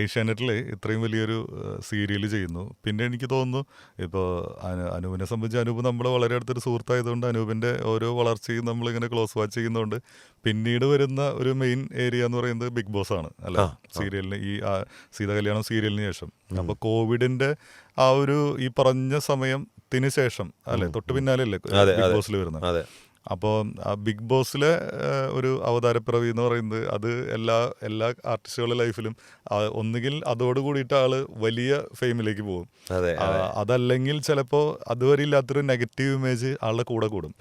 ഏഷ്യാനെറ്റിൽ ഇത്രയും വലിയൊരു സീരിയൽ ചെയ്യുന്നു. പിന്നെ എനിക്ക് തോന്നുന്നു ഇപ്പോൾ അനൂപിനെ സംബന്ധിച്ച് അനൂപ് നമ്മുടെ വളരെ അടുത്തൊരു സുഹൃത്തായതുകൊണ്ട് അനൂപിൻ്റെ ഓരോ വളർച്ചയും നമ്മളിങ്ങനെ ക്ലോസ് വാച്ച് ചെയ്യുന്നതുകൊണ്ട് പിന്നീട് വരുന്ന ഒരു മെയിൻ ഏരിയ എന്ന് പറയുന്നത് ബിഗ് ബോസ് ആണ് അല്ല സീരിയലിന് ഈ സീത കല്യാണം സീരിയലിന് ശേഷം. അപ്പോൾ കോവിഡിൻ്റെ ആ ഒരു ഈ പറഞ്ഞ സമയത്തിന് ശേഷം അല്ലെ തൊട്ട് പിന്നാലെ അല്ലേ ബിഗ് ബോസിൽ വരുന്നത്. അപ്പോൾ ആ ബിഗ് ബോസിലെ ഒരു അവതാരപ്പിറവി എന്ന് പറയുന്നത് അത് എല്ലാ ആർട്ടിസ്റ്റുകളുടെ ലൈഫിലും ഒന്നുകിൽ അതോട് കൂടിയിട്ട് ആള് വലിയ ഫെയിമിലേക്ക് പോകും. അതല്ലെങ്കിൽ ചിലപ്പോൾ അതുവരെ ഇല്ലാത്തൊരു നെഗറ്റീവ് ഇമേജ് ആളുടെ കൂടെ കൂടും.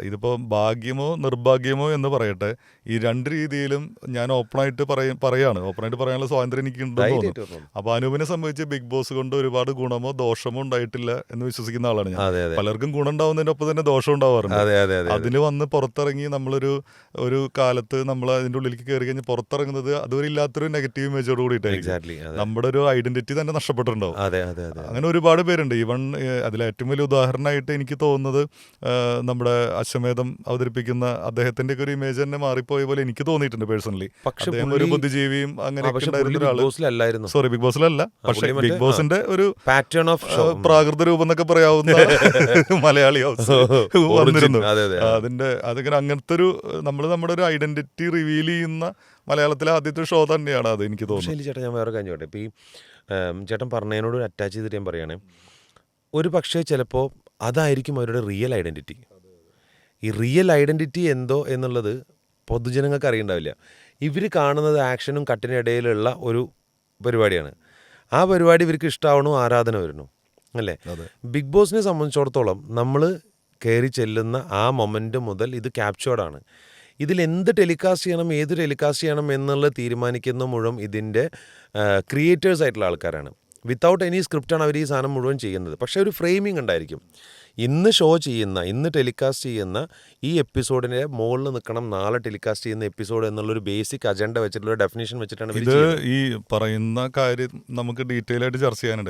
ഇതിപ്പോൾ ഭാഗ്യമോ നിർഭാഗ്യമോ എന്ന് പറയട്ടെ, ഈ രണ്ട് രീതിയിലും ഞാൻ ഓപ്പണായിട്ട് പറയാനുള്ള സ്വാതന്ത്ര്യം എനിക്ക് ഉണ്ടെന്ന് തോന്നുന്നു. അപ്പോൾ അനൂപിനെ സംബന്ധിച്ച് ബിഗ് ബോസ് കൊണ്ട് ഒരുപാട് ഗുണമോ ദോഷമോ ഉണ്ടായിട്ടില്ല എന്ന് വിശ്വസിക്കുന്ന ആളാണ് ഞാൻ. പലർക്കും ഗുണം ഉണ്ടാവുന്നതിൻ്റെ ഒപ്പം തന്നെ ദോഷം ഉണ്ടാവാറുണ്ട്. അതിന് വന്ന് പുറത്തിറങ്ങി ഒരു കാലത്ത് നമ്മൾ അതിൻ്റെ ഉള്ളിലേക്ക് കയറി കഴിഞ്ഞ് പുറത്തിറങ്ങുന്നത് അതുവരെ ഇല്ലാത്തൊരു നെഗറ്റീവ് ഇമേജോട് കൂടിയിട്ടായിരിക്കും. നമ്മുടെ ഒരു ഐഡന്റിറ്റി തന്നെ നഷ്ടപ്പെട്ടിട്ടുണ്ടാവും. അങ്ങനെ ഒരുപാട് പേരുണ്ട്. ഈവൻ അതിൽ ഏറ്റവും വലിയ ഉദാഹരണമായിട്ട് എനിക്ക് തോന്നുന്നത് നമ്മുടെ അശ്വമേധം അവതരിപ്പിക്കുന്ന അദ്ദേഹത്തിന്റെ ഒക്കെ ഒരു ഇമേജ് തന്നെ മാറിപ്പോയ പോലെ എനിക്ക് തോന്നിയിട്ടുണ്ട് പേഴ്സണലി. അദ്ദേഹം ഒരു ബുദ്ധിജീവിയും അങ്ങനെയൊക്കെ ഉണ്ടായിരുന്ന ഒരാള്. സോറി, ബിഗ് ബോസിലല്ല, പക്ഷേ ബിഗ് ബോസിന്റെ ഒരു പാറ്റേൺ ഓഫ് പ്രാകൃത രൂപം എന്നൊക്കെ പറയാവുന്ന മലയാളി വന്നിരുന്നു. അതിങ്ങനെ അങ്ങനത്തെ ഒരു നമ്മുടെ ഒരു ഐഡന്റിറ്റി റിവീൽ ചെയ്യുന്ന മലയാളത്തിലെ ആദ്യത്തെ ഷോ തന്നെയാണ് അത്, എനിക്ക് തോന്നുന്നു. ചേട്ടാ, ഞാൻ വേറെ കാര്യം ചോട്ടെ. ഇപ്പോൾ ഈ ചേട്ടൻ പറഞ്ഞതിനോട് അറ്റാച്ച് ചെയ്തിട്ട് ഞാൻ പറയുകയാണെ, ഒരു പക്ഷേ ചിലപ്പോൾ അതായിരിക്കും അവരുടെ റിയൽ ഐഡൻറ്റിറ്റി. ഈ റിയൽ ഐഡൻറ്റിറ്റി എന്തോ എന്നുള്ളത് പൊതുജനങ്ങൾക്ക് അറിയണ്ടാവില്ല. ഇവർ കാണുന്നത് ആക്ഷനും കട്ടിനിടയിലുള്ള ഒരു പരിപാടിയാണ്. ആ പരിപാടി ഇവർക്ക് ഇഷ്ടമാവണോ, ആരാധന വരണോ അല്ലേ? ബിഗ് ബോസിനെ സംബന്ധിച്ചിടത്തോളം നമ്മൾ കയറി ചെല്ലുന്ന ആ മൊമെൻ്റ് മുതൽ ഇത് ക്യാപ്ചേർഡാണ്. ഇതിലെന്ത് ടെലികാസ്റ്റ് ചെയ്യണം, ഏത് ടെലികാസ്റ്റ് ചെയ്യണം എന്നുള്ളത് തീരുമാനിക്കുന്ന മുഴുവൻ ഇതിൻ്റെ ക്രിയേറ്റേഴ്സ് ആയിട്ടുള്ള ആൾക്കാരാണ്. വിത്തൗട്ട് എനി സ്ക്രിപ്റ്റാണ് അവർ ഈ സാധനം മുഴുവൻ ചെയ്യുന്നത്. പക്ഷേ ഒരു ഫ്രെയിമിംഗ് ഉണ്ടായിരിക്കും. ഇന്ന് ടെലികാസ്റ്റ് ചെയ്യുന്ന ഈ എപ്പിസോഡിനെ മുകളിൽ നിൽക്കണം, നാളെ ടെലികാസ്റ്റ് ചെയ്യുന്ന എപ്പിസോഡ് എന്നുള്ളൊരു ബേസിക് അജണ്ട വെച്ചിട്ടുള്ള ഡെഫിനേഷൻ വെച്ചിട്ടാണ് ഇത് ഈ പറയുന്ന കാര്യം നമുക്ക് ഡീറ്റെയിൽ ആയിട്ട് ചർച്ച ചെയ്യാനുണ്ട്.